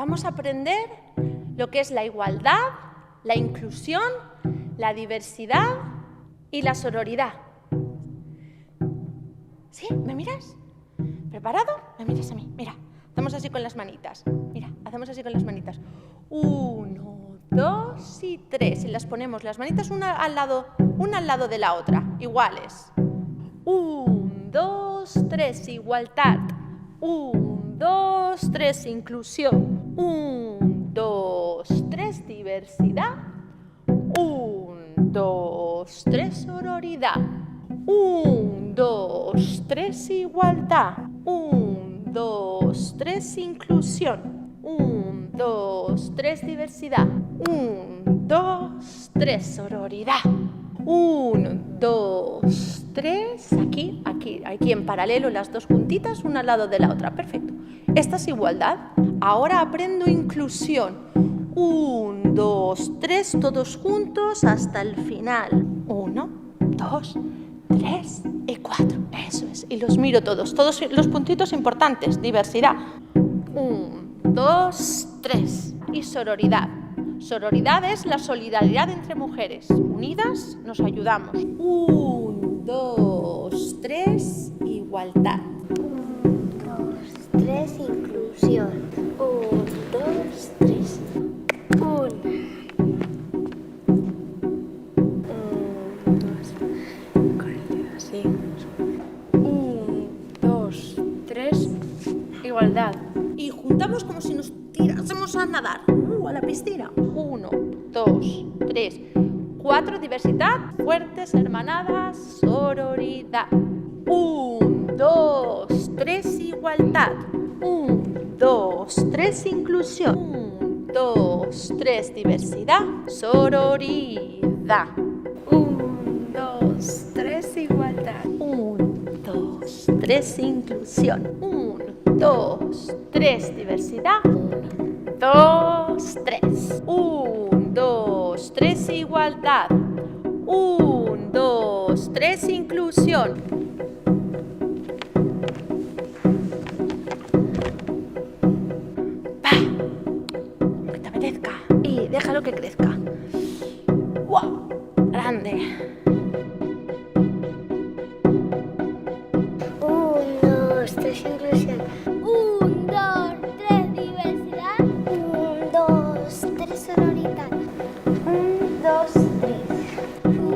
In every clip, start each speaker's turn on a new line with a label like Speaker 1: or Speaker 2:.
Speaker 1: vamos a aprender lo que es la igualdad, la inclusión, la diversidad y la sororidad. ¿Sí? ¿Me miras? ¿Preparado? Me miras a mí. Mira, hacemos así con las manitas. Mira, hacemos así con las manitas. 1, 2 y 3. Y las ponemos las manitas una al lado de la otra, iguales. 1, 2, 3, igualdad. 1, 2, 3, inclusión. 1, 2, 3, diversidad. 1, 2, 3, sororidad. 1, 2, 3, igualdad. 1, 2, 3, inclusión. 1, 2, 3, diversidad. 1, 2, 3, sororidad. 1, 2, 3, aquí en paralelo las dos juntitas, una al lado de la otra. Perfecto. Esta es igualdad. Ahora aprendo inclusión. 1, 2, 3, todos juntos hasta el final. 1, 2, 3 y 4. Eso es. Y los miro todos los puntitos importantes. Diversidad. 1, 2, 3. Y sororidad. Sororidad es la solidaridad entre mujeres. Unidas nos ayudamos. 1, 2, 3, igualdad.
Speaker 2: 1, 2, 3, inclusión. 1, 2, 3. 1, 2, así. 1, 2, 3, igualdad.
Speaker 1: Y juntamos como si nos tirásemos a nadar a la piscina. 1, 2, 3, 4, diversidad, fuertes, hermanadas, sororidad. 1, 2, 3, igualdad. 1, 2, 3, inclusión. 1, 2, 3, diversidad, sororidad.
Speaker 2: 1, 2, 3, igualdad.
Speaker 1: 1, 2, 3, inclusión. 1, 2, 3, diversidad. 1, 2, 3. 1, 2, 3, igualdad. 1, 2, 3, inclusión. ¡Bah! Que te apetezca. Y déjalo que crezca. ¡Wow! Grande.
Speaker 2: 1, 2, 3, inclusión. 1, 2, 3, diversidad. 1, 2, 3, sororidad. 1, 2, 3. 1,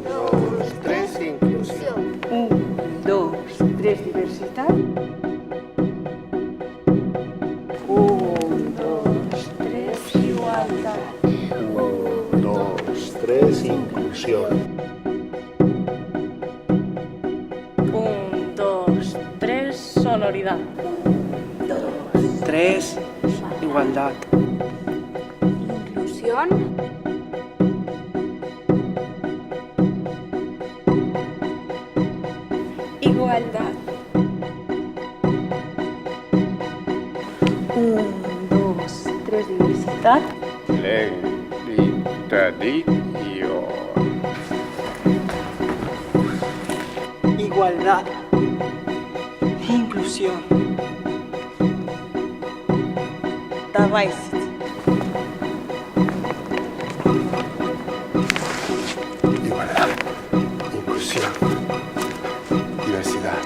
Speaker 2: 2, 3, inclusión.
Speaker 3: 1, 2, 3, diversidad. 1, 2, 3, igualdad.
Speaker 2: 1,
Speaker 4: 2, 3, inclusión.
Speaker 3: 1, 2, 3, sonoridad. 3, igualdad.
Speaker 2: inclusión.
Speaker 3: Igualdad. 1, 2, 3, diversidad. Igualdad. Inclusión. Diversity.
Speaker 4: Igualdad, inclusión, diversidad.